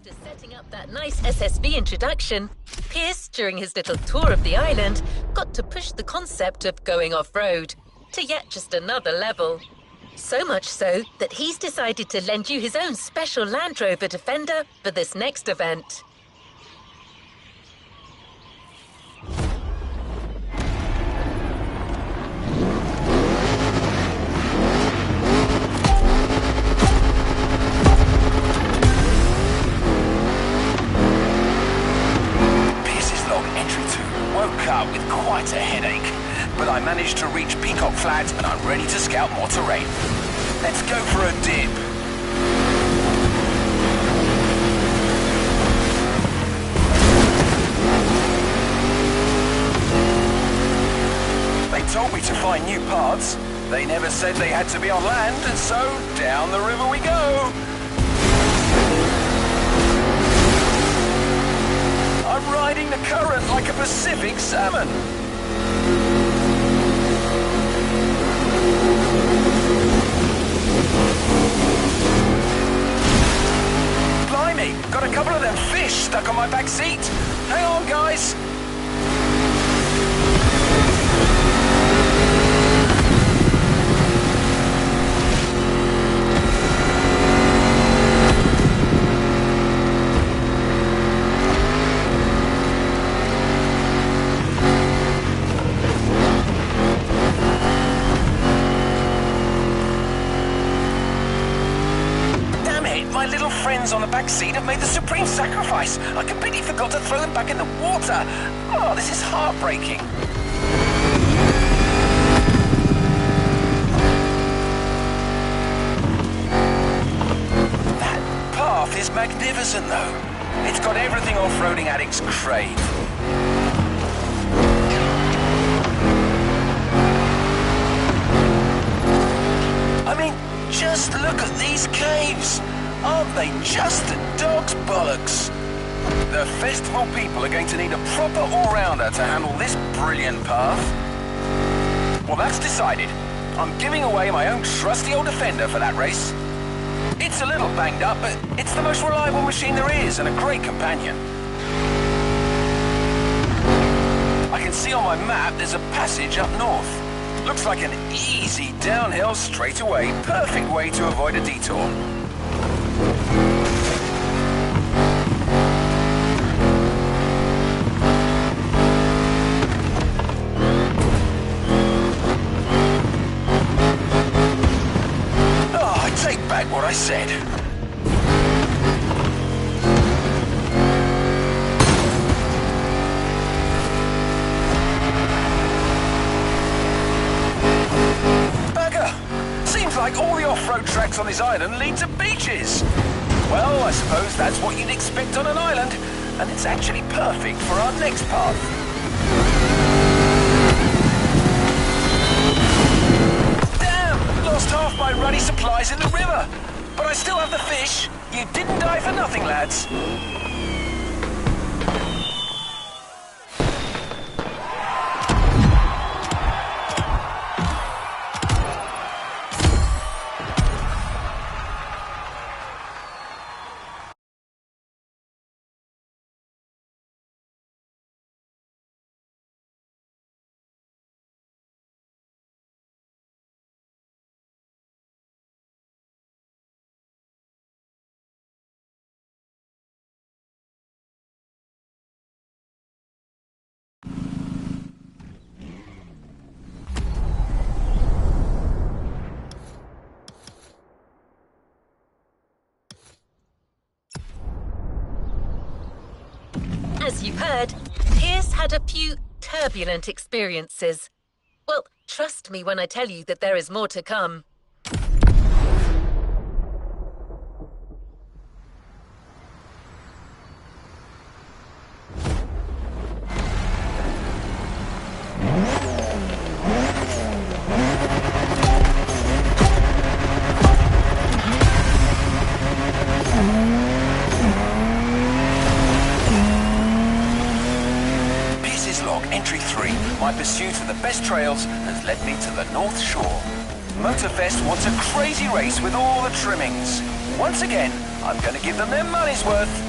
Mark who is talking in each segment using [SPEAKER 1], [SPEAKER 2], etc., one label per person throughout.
[SPEAKER 1] After setting up that nice SSB introduction, Pierce, during his little tour of the island, got to push the concept of going off-road to yet just another level. So much so that he's decided to lend you his own special Land Rover Defender for this next event.
[SPEAKER 2] Woke up with quite a headache, but I managed to reach Peacock Flat and I'm ready to scout more terrain. Let's go for a dip. They told me to find new paths. They never said they had to be on land, and so down the river we go. I'm riding the current like a Pacific salmon. Blimey, got a couple of them fish stuck on my back seat. Hang on, guys. My little friends on the back seat have made the supreme sacrifice. I completely forgot to throw them back in the water. Oh, this is heartbreaking. That path is magnificent, though. It's got everything off-roading addicts crave. I mean, just look at these caves. Aren't they just a dog's bollocks? The festival people are going to need a proper all-rounder to handle this brilliant path. Well, that's decided. I'm giving away my own trusty old Defender for that race. It's a little banged up, but it's the most reliable machine there is and a great companion. I can see on my map there's a passage up north. Looks like an easy downhill straightaway. Perfect way to avoid a detour. Oh, I take back what I said. Like all the off-road tracks on this island lead to beaches. Well, I suppose that's what you'd expect on an island, and it's actually perfect for our next path. Damn! Lost half my ruddy supplies in the river, but I still have the fish. You didn't die for nothing, lads.
[SPEAKER 1] As you've heard, Pierce had a few turbulent experiences. Well, trust me when I tell you that there is more to come.
[SPEAKER 2] Entry 3. My pursuit of the best trails has led me to the North Shore. Motorfast wants a crazy race with all the trimmings. Once again, I'm going to give them their money's worth.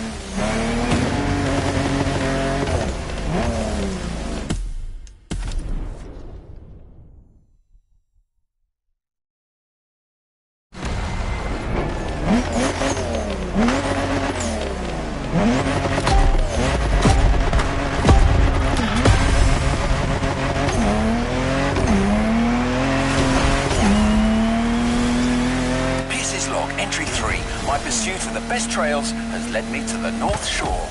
[SPEAKER 2] Entry 3. My pursuit of the best trails has led me to the North Shore.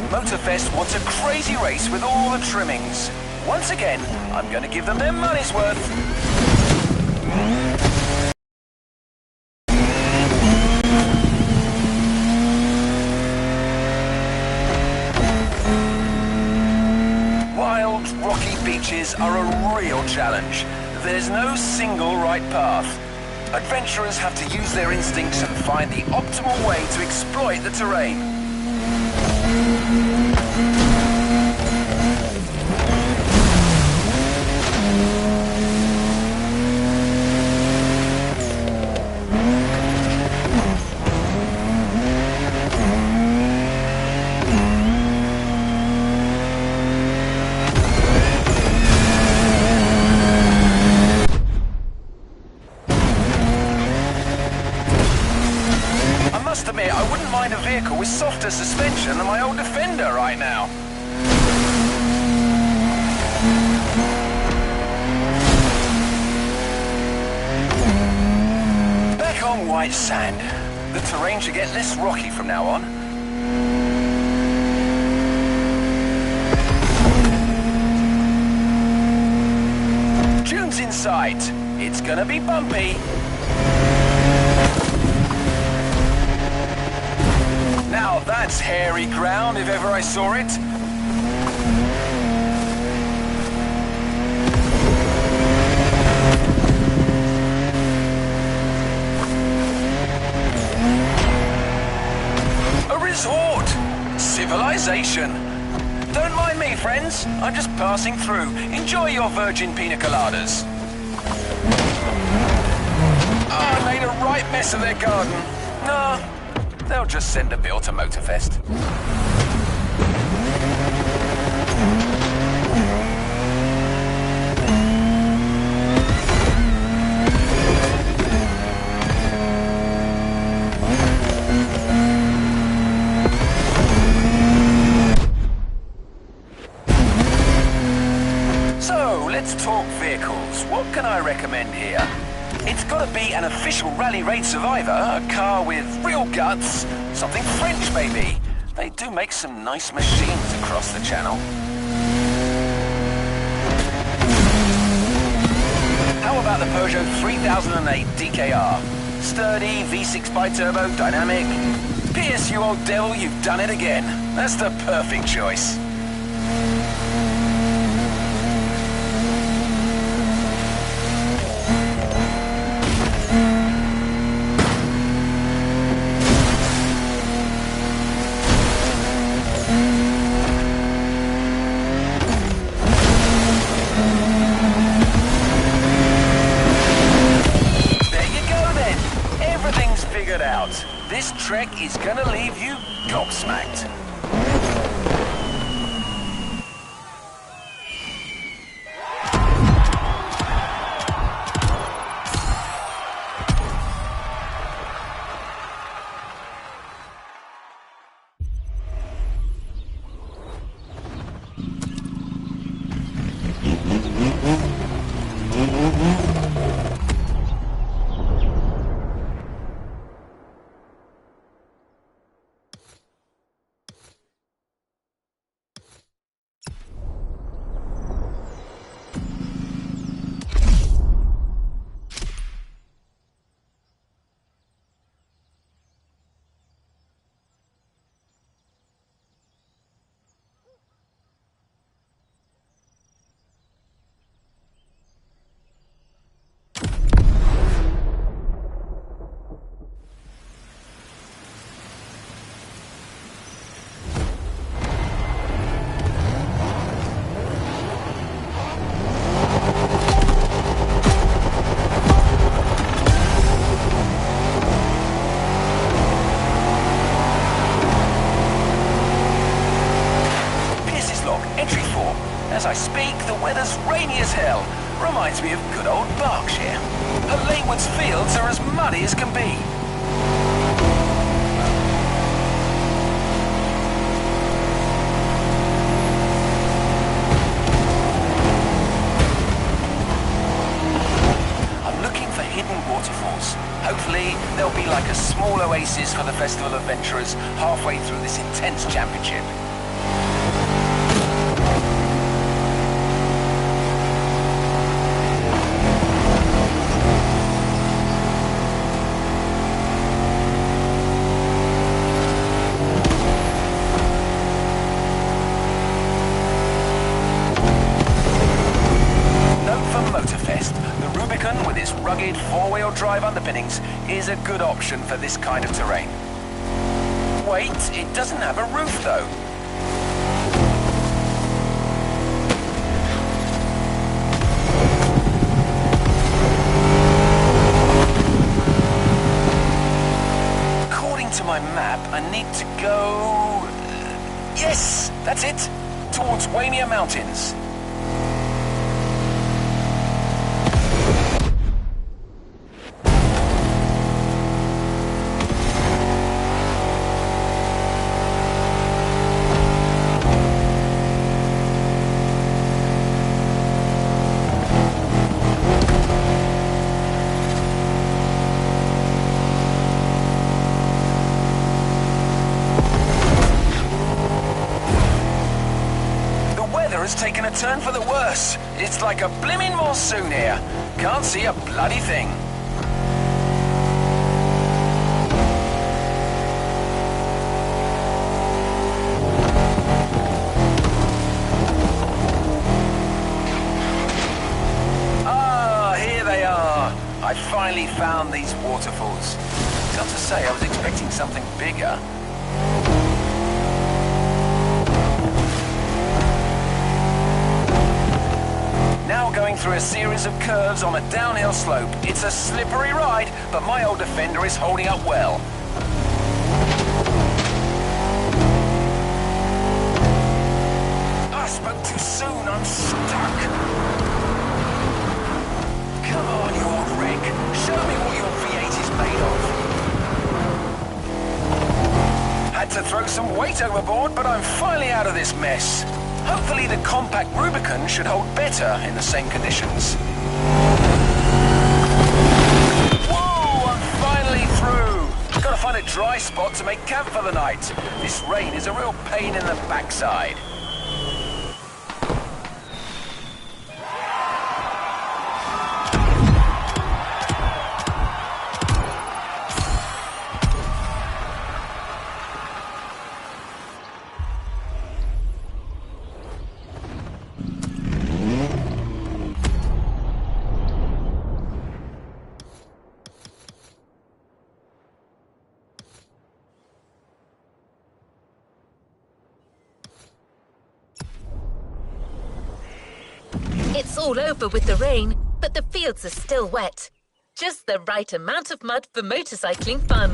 [SPEAKER 2] Motorfest wants a crazy race with all the trimmings. Once again, I'm going to give them their money's worth. Wild, rocky beaches are a real challenge. There's no single right path. Adventurers have to use their instincts and find the optimal way to exploit the terrain. I must admit, I wouldn't mind a vehicle with softer suspension than my old Defender right now. Back on white sand. The terrain should get less rocky from now on. Dunes in sight. It's gonna be bumpy. Now that's hairy ground if ever I saw it. A resort! Civilization! Don't mind me, friends. I'm just passing through. Enjoy your virgin pina coladas. Oh, I made a right mess of their garden. Nah. They'll just send a bill to Motorfest. So, let's talk vehicles. What can I recommend here? It's gotta be an official rally raid survivor, a car with real guts, something French maybe. They do make some nice machines across the channel. How about the Peugeot 3008 DKR? Sturdy, V6 bi-turbo, dynamic. P.S. you old devil, you've done it again. That's the perfect choice. This trek is gonna leave you gobsmacked. As I speak, the weather's rainy as hell. Reminds me of good old Berkshire. The Lanewood's fields are as muddy as can be. I'm looking for hidden waterfalls. Hopefully, there'll be like a small oasis for the festival adventurers halfway through this intense championship. Rugged four-wheel drive underpinnings is a good option for this kind of terrain. Wait, it doesn't have a roof though. According to my map, I need to go... yes, that's it! Towards Waimea Mountains. Has taken a turn for the worse. It's like a blimmin' monsoon here. Can't see a bloody thing. Ah, here they are. I finally found these waterfalls. Not to say I was expecting something bigger. Now going through a series of curves on a downhill slope. It's a slippery ride, but my old Defender is holding up well. I spoke too soon, I'm stuck. Come on, you old wreck. Show me what your V8 is made of. Had to throw some weight overboard, but I'm finally out of this mess. Hopefully the compact Rubicon should hold better in the same conditions. Whoa, I'm finally through! Gotta find a dry spot to make camp for the night. This rain is a real pain in the backside.
[SPEAKER 1] It's all over with the rain, but the fields are still wet. Just the right amount of mud for motorcycling fun.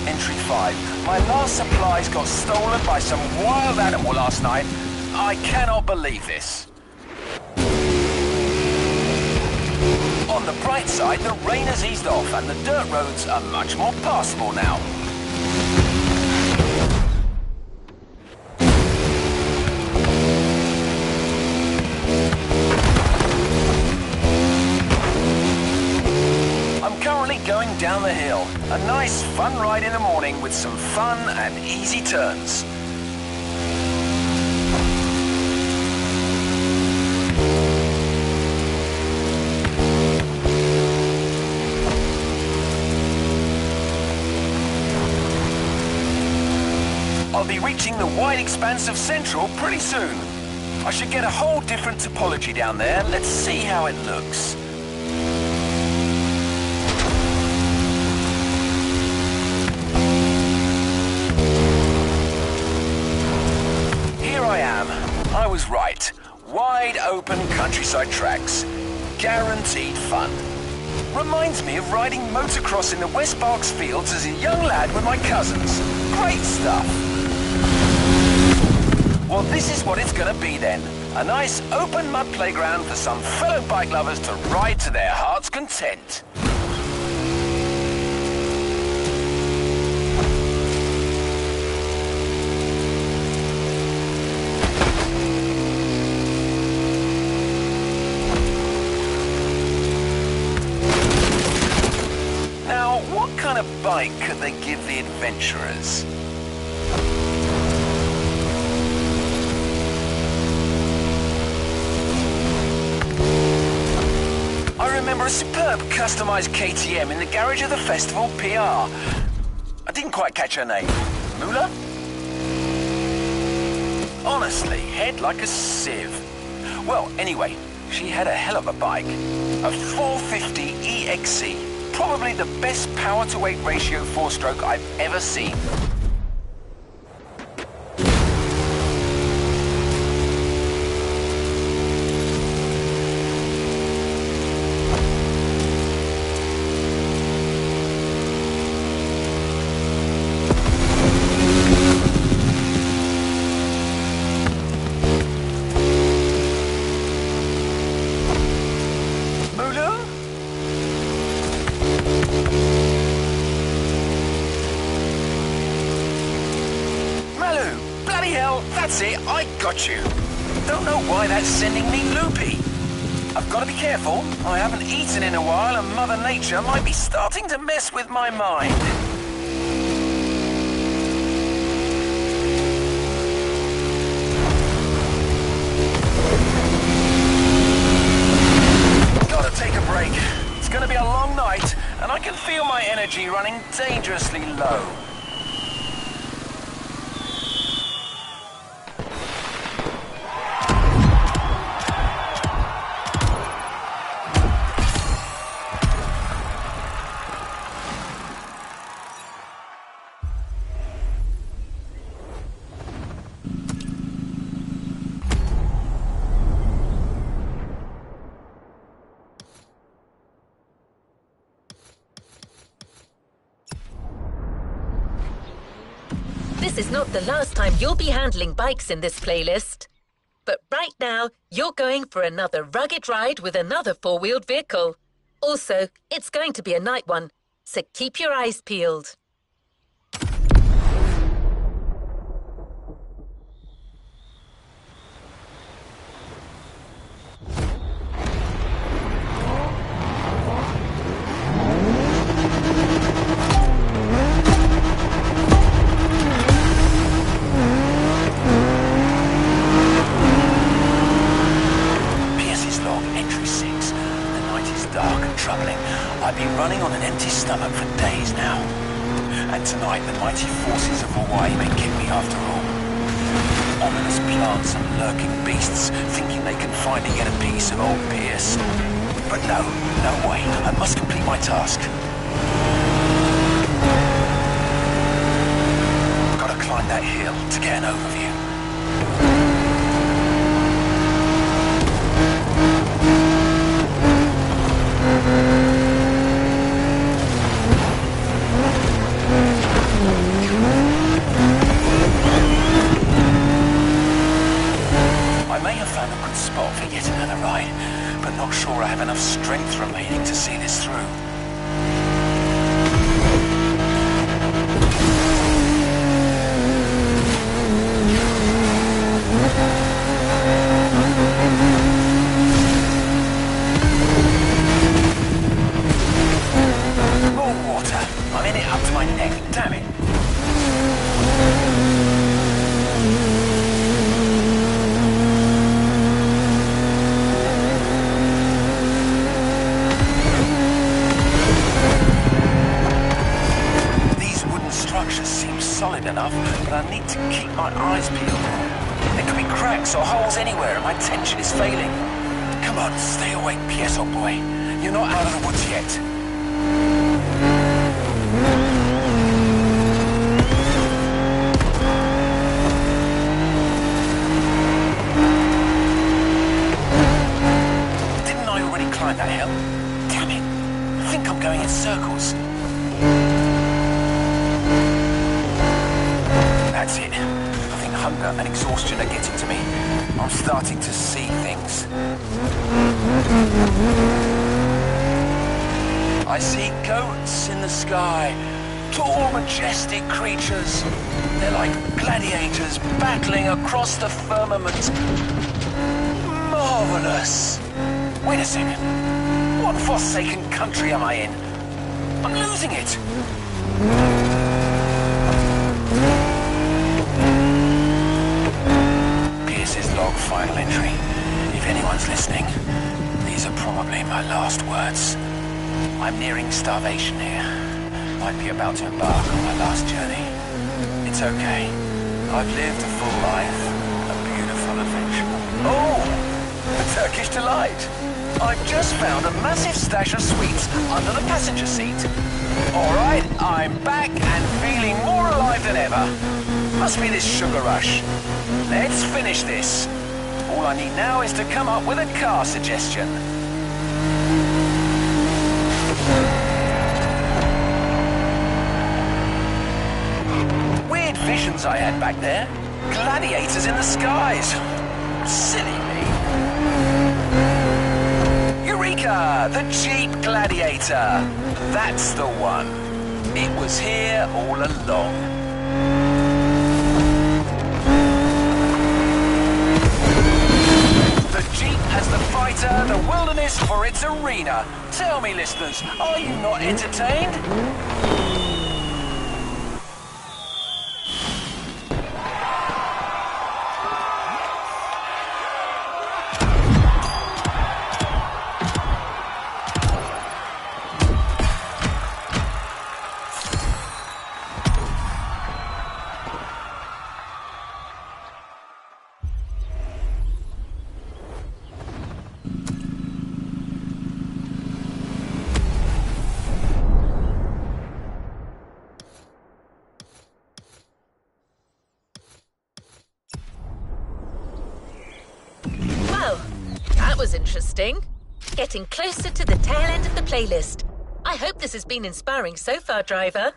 [SPEAKER 2] Entry 5. My last supplies got stolen by some wild animal last night. I cannot believe this. On the bright side, the rain has eased off and the dirt roads are much more passable now. Going down the hill. A nice, fun ride in the morning with some fun and easy turns. I'll be reaching the wide expanse of Central pretty soon. I should get a whole different topology down there. Let's see how it looks. Here I am. I was right. Wide open countryside tracks. Guaranteed fun. Reminds me of riding motocross in the West Berks fields as a young lad with my cousins. Great stuff. Well, this is what it's gonna be then. A nice open mud playground for some fellow bike lovers to ride to their heart's content. Now, what kind of bike could they give the adventurers? I remember a superb customized KTM in the garage of the festival PR. I didn't quite catch her name. Mula? Honestly, head like a sieve. Well, anyway, she had a hell of a bike. A 450 EXC. Probably the best power-to-weight ratio four-stroke I've ever seen. That's it, I got you. Don't know why that's sending me loopy. I've got to be careful. I haven't eaten in a while and Mother Nature might be starting to mess with my mind. Gotta take a break. It's gonna be a long night and I can feel my energy running dangerously low.
[SPEAKER 1] This is not the last time you'll be handling bikes in this playlist. But right now, you're going for another rugged ride with another four-wheeled vehicle. Also, it's going to be a night one, so keep your eyes peeled.
[SPEAKER 2] I've been running on an empty stomach for days now. And tonight the mighty forces of Hawaii may get me after all. Ominous plants and lurking beasts thinking they can finally get a piece of old Pierce. But no way. I must complete my task. Gotta climb that hill to get an overview. I may have found a good spot for yet another ride, but not sure I have enough strength remaining to see this through. More water. I'm in it up to my neck. Damn it. These wooden structures seem solid enough, but I need to keep my eyes peeled. There could be cracks or holes anywhere and my tension is failing. Come on, stay awake, PS, old boy. You're not out of the woods yet. Climb that hill. Damn it. I think I'm going in circles. That's it. I think hunger and exhaustion are getting to me. I'm starting to see things. I see goats in the sky. Tall, majestic creatures. They're like gladiators battling across the firmament. Marvelous. Wait a second. What forsaken country am I in? I'm losing it. Pierce's log final entry. If anyone's listening, these are probably my last words. I'm nearing starvation here. Might be about to embark on my last journey. It's okay. I've lived a full life. A beautiful adventure. Oh! A Turkish delight. I've just found a massive stash of sweets under the passenger seat. All right, I'm back and feeling more alive than ever. Must be this sugar rush. Let's finish this. All I need now is to come up with a car suggestion. Weird visions I had back there. Gladiators in the skies. Silly me. Eureka! The Jeep Gladiator! That's the one. It was here all along. The Jeep as the fighter, the wilderness for its arena. Tell me, listeners, are you not entertained?
[SPEAKER 1] That was interesting. Getting closer to the tail end of the playlist. I hope this has been inspiring so far, driver.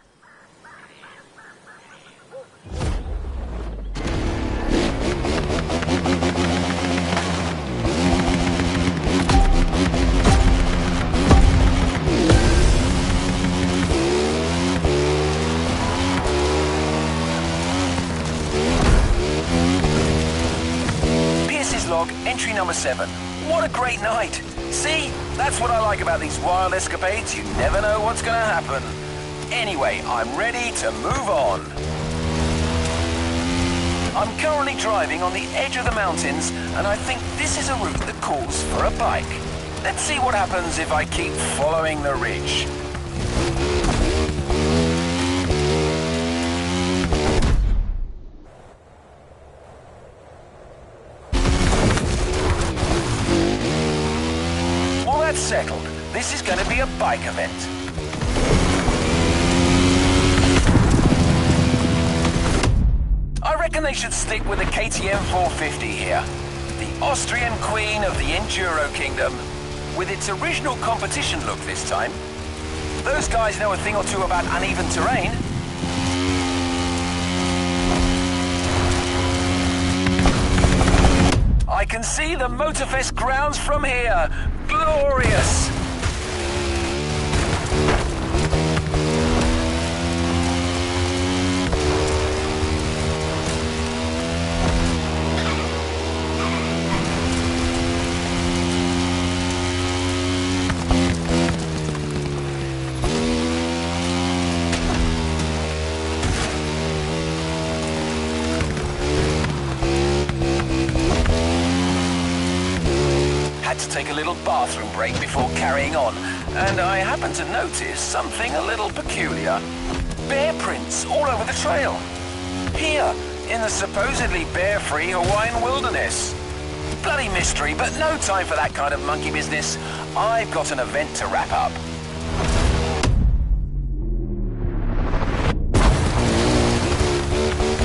[SPEAKER 2] Log, entry number 7. What a great night! See? That's what I like about these wild escapades. You never know what's gonna happen. Anyway, I'm ready to move on. I'm currently driving on the edge of the mountains, and I think this is a route that calls for a bike. Let's see what happens if I keep following the ridge. Settled. This is going to be a bike event. I reckon they should stick with the KTM 450 here. The Austrian queen of the Enduro Kingdom, with its original competition look this time. Those guys know a thing or two about uneven terrain. I can see the Motorfest grounds from here. Glorious! Had to take a little bathroom break before carrying on, and I happened to notice something a little peculiar. Bear prints all over the trail. Here, in the supposedly bear-free Hawaiian wilderness. Bloody mystery, but no time for that kind of monkey business. I've got an event to wrap up.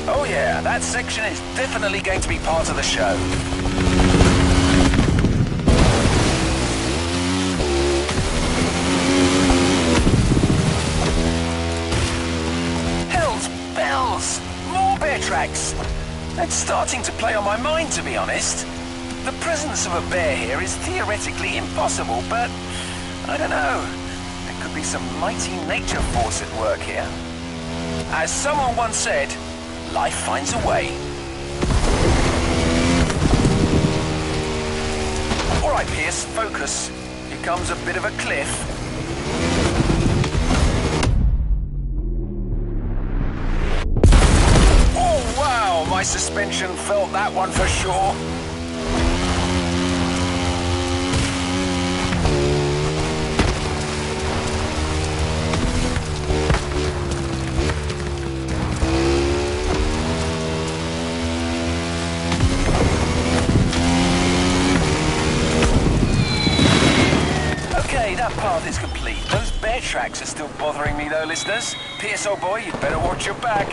[SPEAKER 2] Oh yeah, that section is definitely going to be part of the show. Hell's bells! More bear tracks! It's starting to play on my mind, to be honest. The presence of a bear here is theoretically impossible, but I don't know. There could be some mighty nature force at work here. As someone once said, life finds a way. All right, Pierce, focus. Here comes a bit of a cliff. Oh, wow, my suspension felt that one for sure. That path is complete. Those bear tracks are still bothering me though, listeners. Pierce, old boy, you'd better watch your back.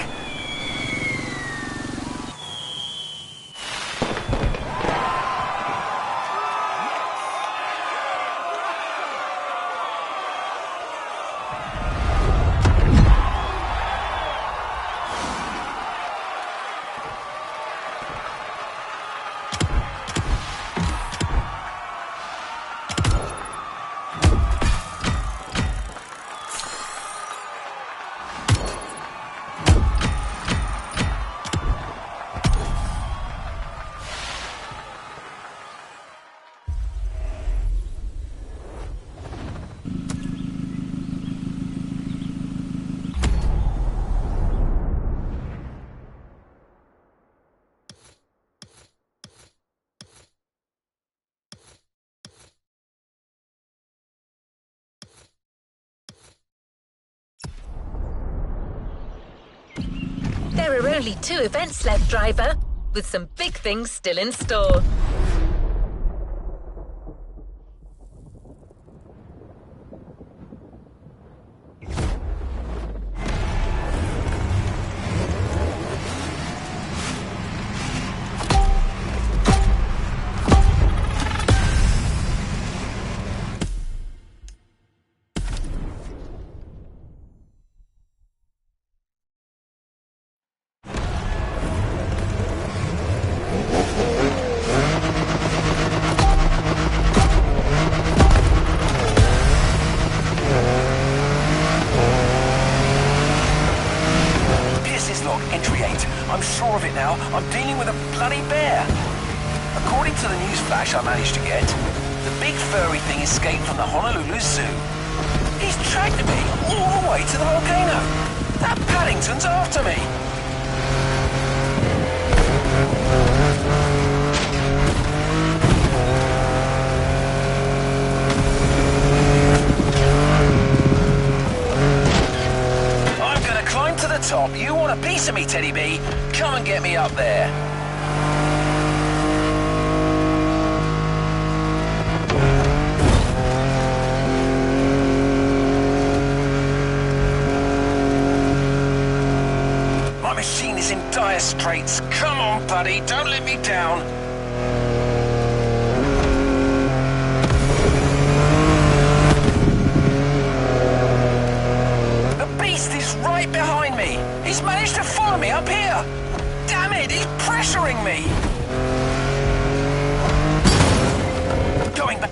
[SPEAKER 1] There are only 2 events left, driver, with some big things still in store.
[SPEAKER 2] I'm sure of it now. I'm dealing with a bloody bear. According to the news flash I managed to get, the big furry thing escaped from the Honolulu Zoo. He's tracked me all the way to the volcano. That Paddington's after me. Climb to the top. You want a piece of me, Teddy B? Come and get me up there. My machine is in dire straits. Come on, buddy. Don't let me down. He's right behind me. He's managed to follow me up here. Damn it, he's pressuring me. Going back.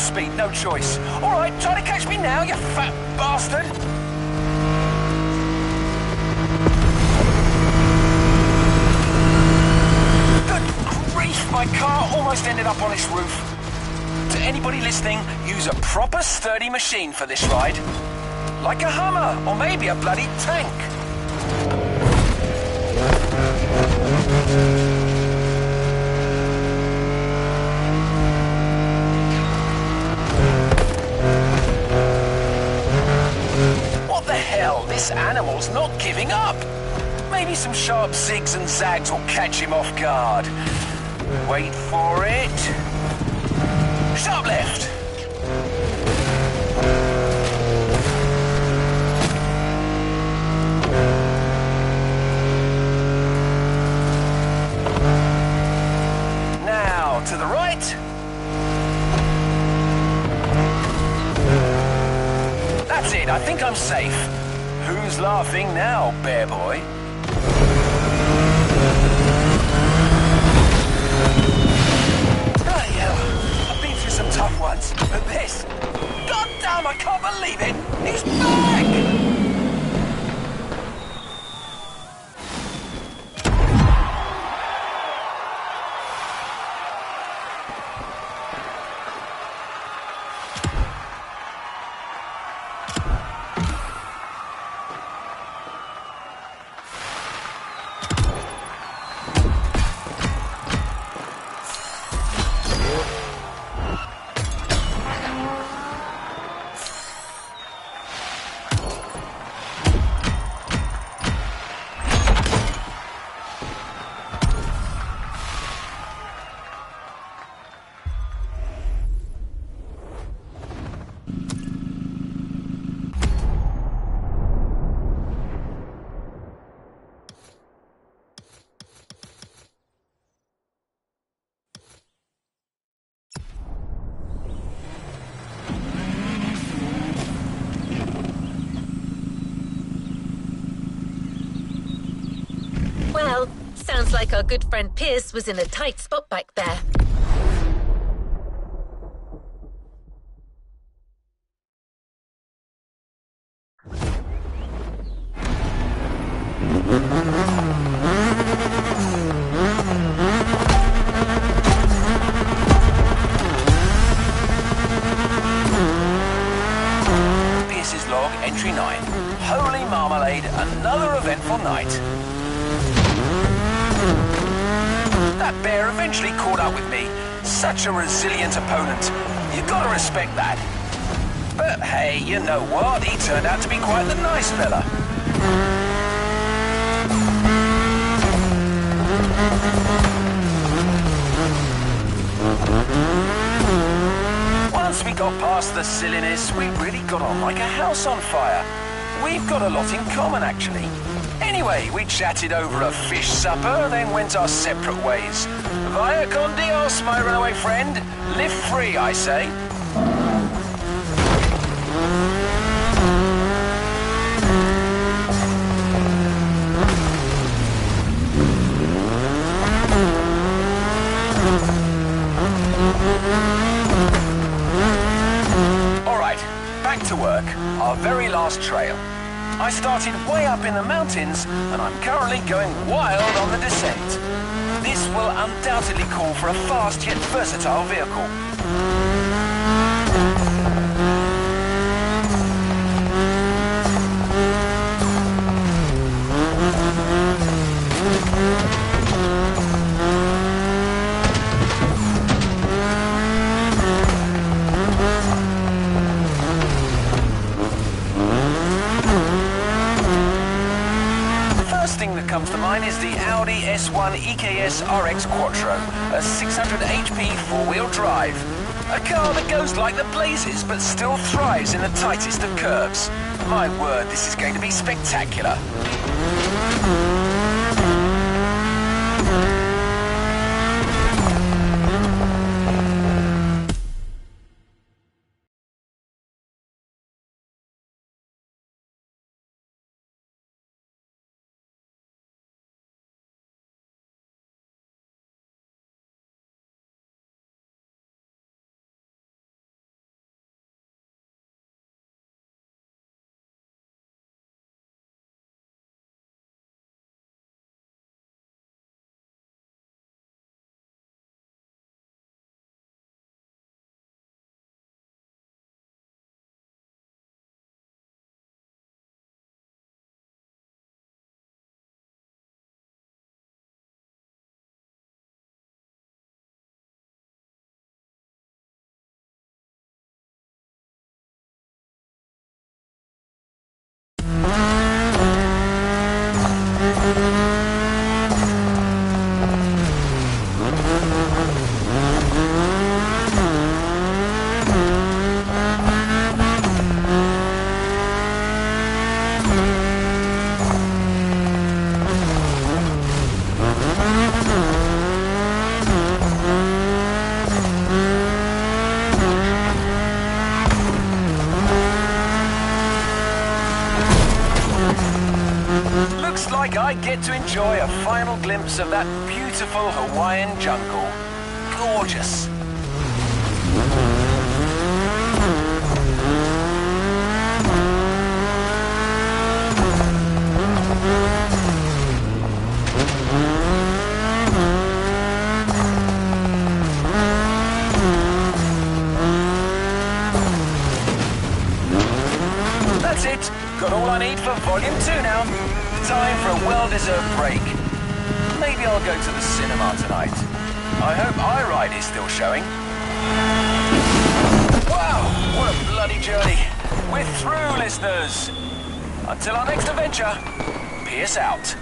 [SPEAKER 2] speed, no choice. All right, try to catch me now, you fat bastard. Good grief, my car almost ended up on its roof. To anybody listening, use a proper sturdy machine for this ride. Like a Hummer, or maybe a bloody tank. What the hell? This animal's not giving up. Maybe some sharp zigs and zags will catch him off guard. Wait for it. Sharp left. Now, to the right. That's it, I think I'm safe. Who's laughing now, bear boy? Bloody hell, I've been through some tough ones, but this... God damn, I can't believe it! He's back!
[SPEAKER 1] Well, sounds like our good friend Pierce was in a tight spot back there.
[SPEAKER 2] Pierce's log, entry 9. Holy marmalade, another eventful night. That bear eventually caught up with me. Such a resilient opponent. You gotta respect that. But hey, you know what? He turned out to be quite the nice fella. Once we got past the silliness, we really got on like a house on fire. We've got a lot in common, actually. Anyway, we chatted over a fish supper, then went our separate ways. Vaya con Dios, my runaway friend. Live free, I say. All right, back to work. Our very last trail. I started way up in the mountains, and I'm currently going wild on the descent. This will undoubtedly call for a fast yet versatile vehicle. Thing that comes to mind is the Audi S1 EKS RX Quattro, a 600 HP four-wheel drive. A car that goes like the blazes but still thrives in the tightest of curves. My word, this is going to be spectacular. Looks like I get to enjoy a final glimpse of that beautiful Hawaiian jungle. Gorgeous. That's it. Got all I need for Volume 2 now. Time for a well-deserved break. Maybe I'll go to the cinema tonight. I hope iRide is still showing. Wow, what a bloody journey. We're through, listeners. Until our next adventure, peace out.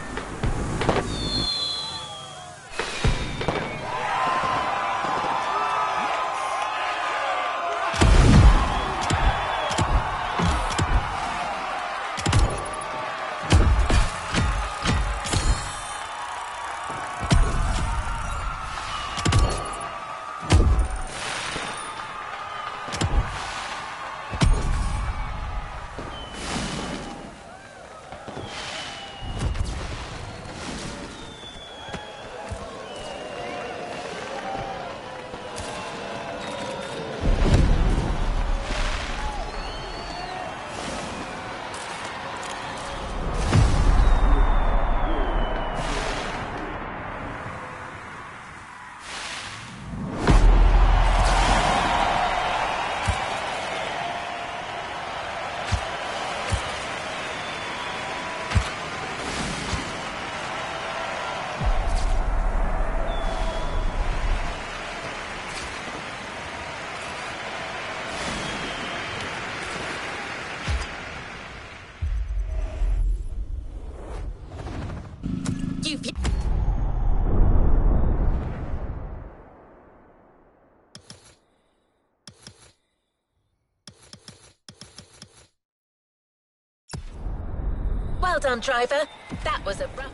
[SPEAKER 1] Well done, driver. That was a rough...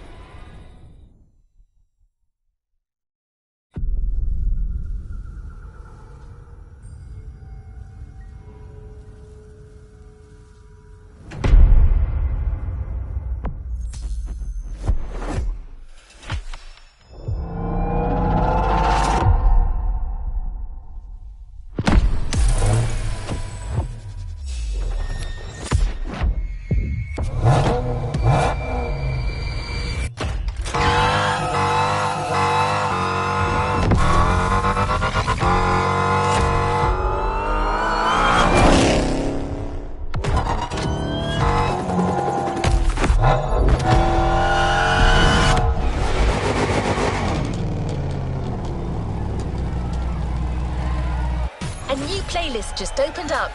[SPEAKER 1] A new playlist just opened up.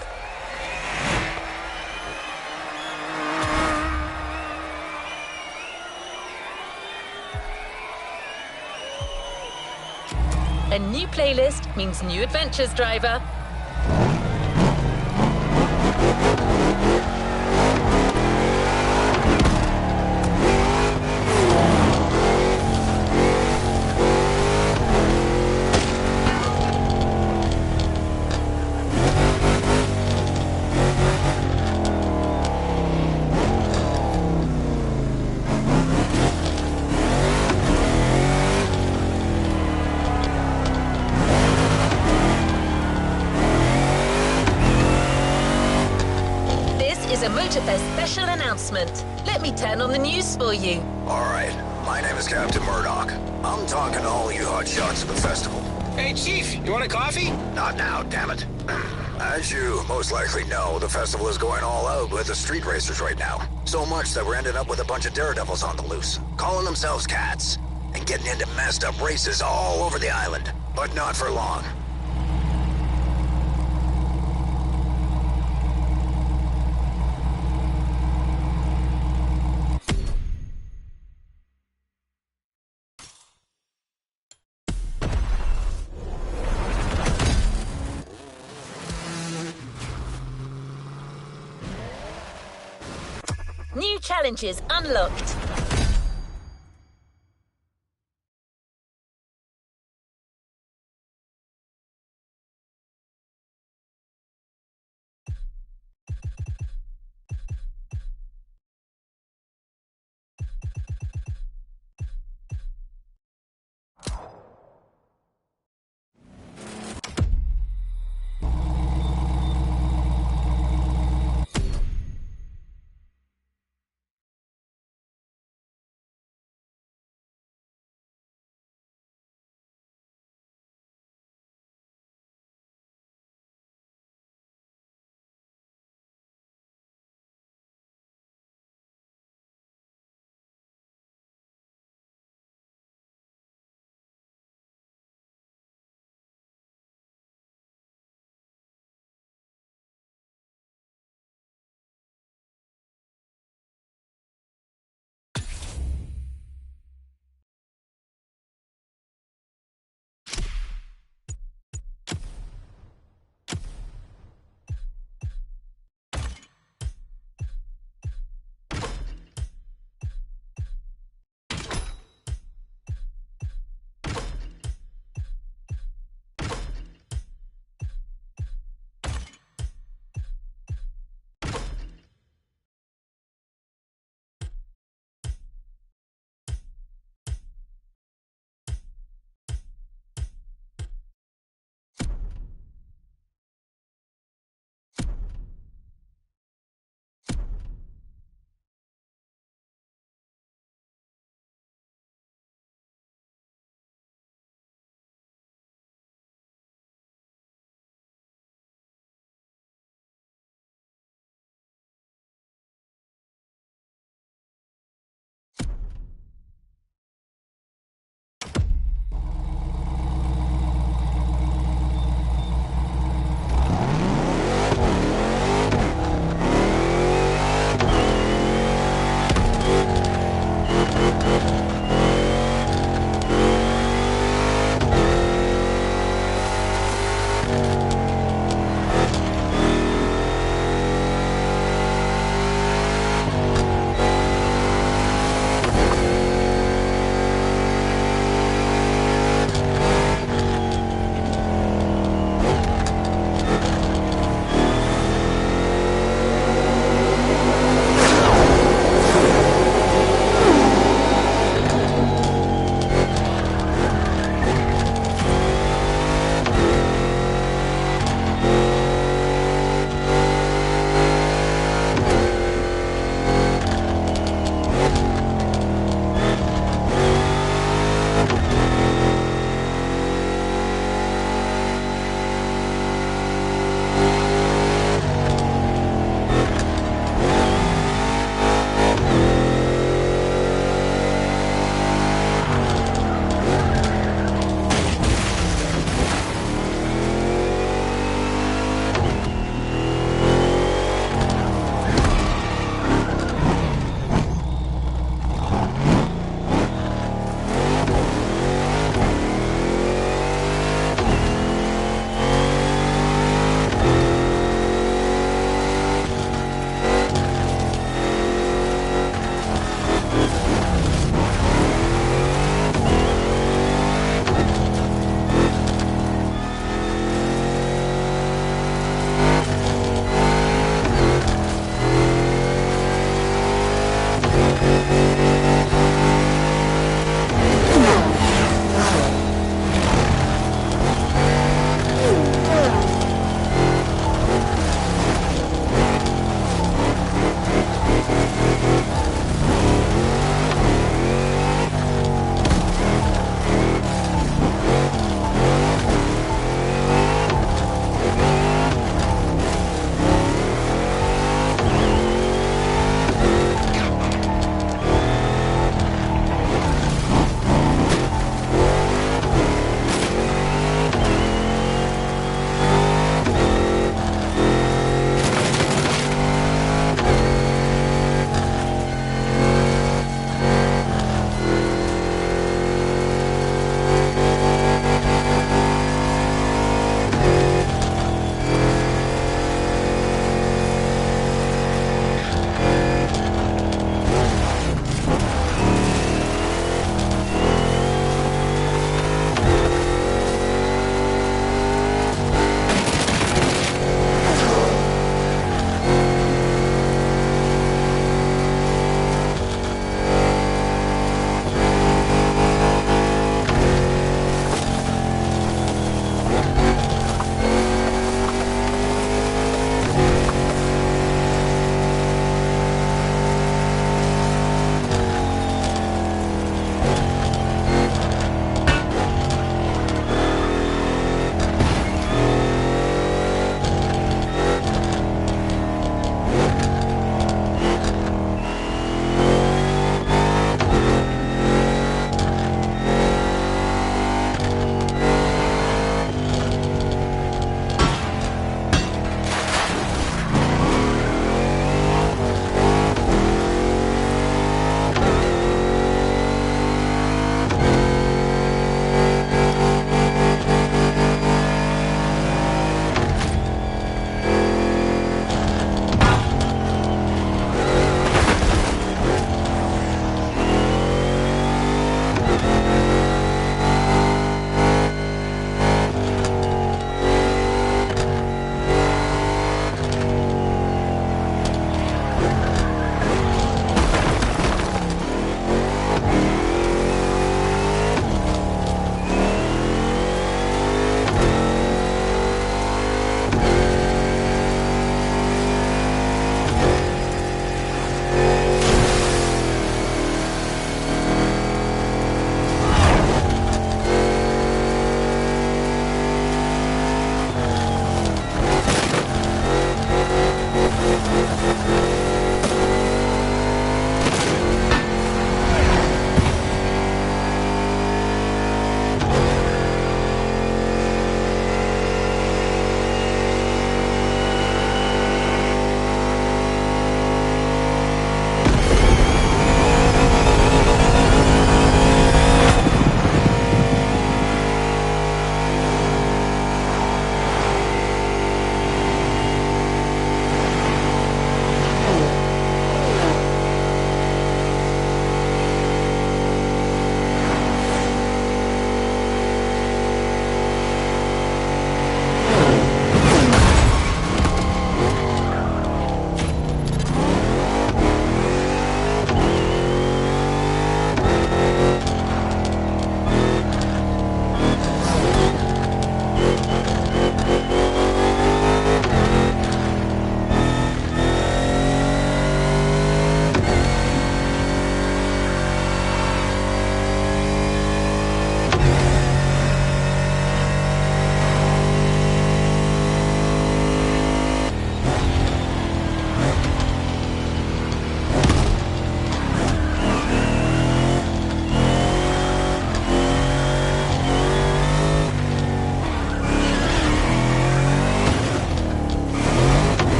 [SPEAKER 1] A new playlist means new adventures, driver. Is a motorfast special announcement. Let me turn on the news for you.
[SPEAKER 3] All right, my name is Captain Murdoch. I'm talking to all you hotshots at the festival.
[SPEAKER 4] Hey, Chief, you want a coffee?
[SPEAKER 3] Not now, damn it. As you most likely know, the festival is going all out with the street racers right now. So much that we're ending up with a bunch of daredevils on the loose, calling themselves cats, and getting into messed up races all over the island. But not for long.
[SPEAKER 1] New challenges unlocked.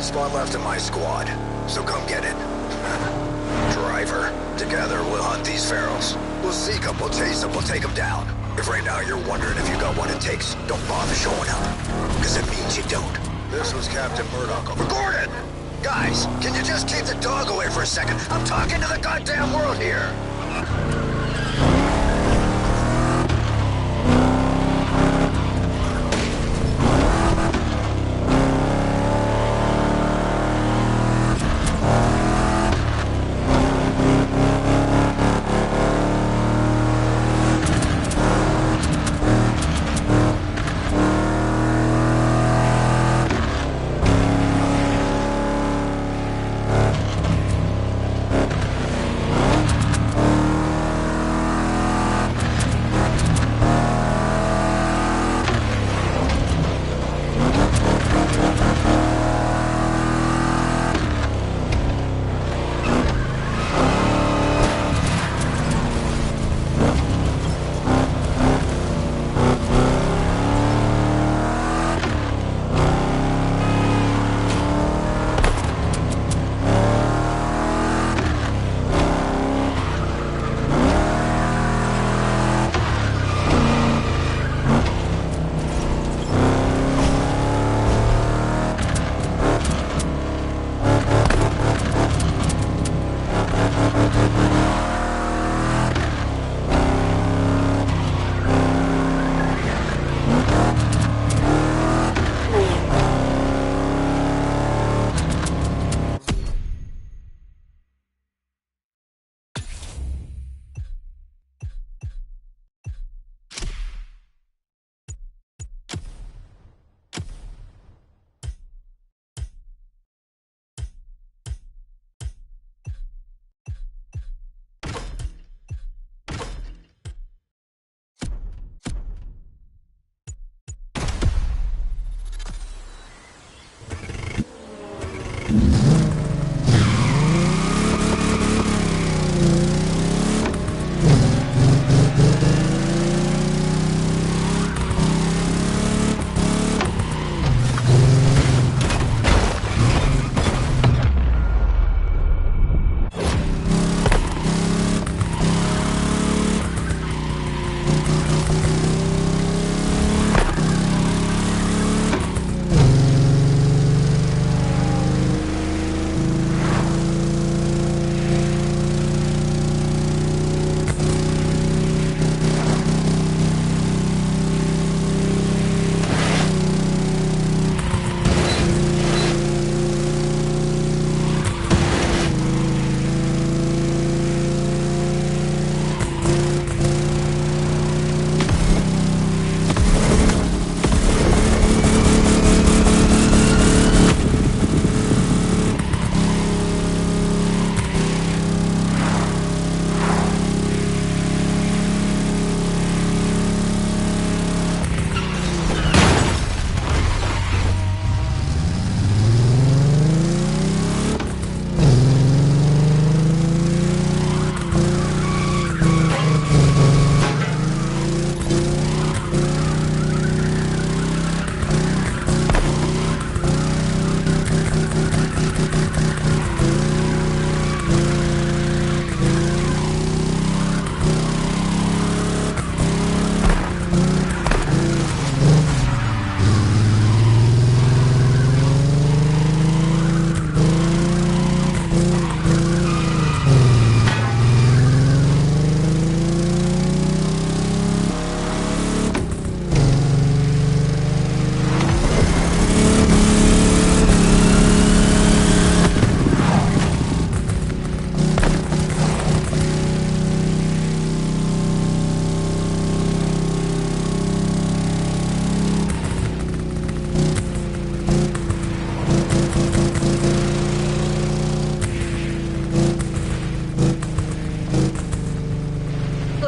[SPEAKER 3] one spot left in my squad, so come get it. Driver, together we'll hunt these ferals. We'll seek them, we'll chase them, we'll take them down. If right now you're wondering if you got what it takes, don't bother showing up, because it means you don't. This was Captain Murdoch over Gordon! Guys, can you just keep the dog away for a second? I'm talking to the goddamn world here!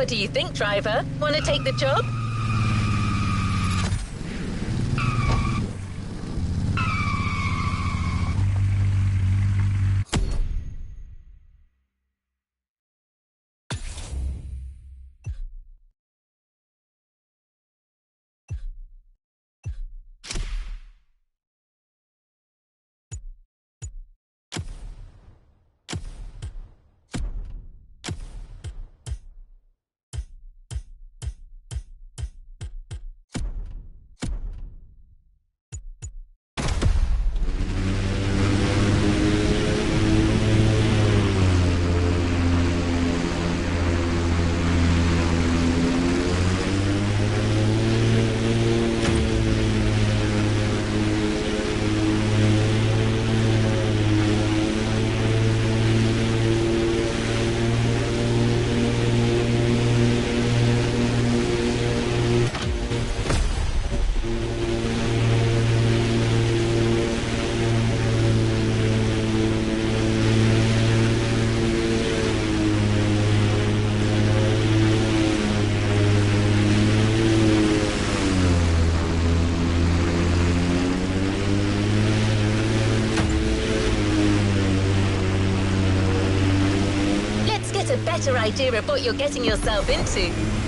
[SPEAKER 1] What do you think, driver? Want to take the job? better idea of what you're getting yourself into.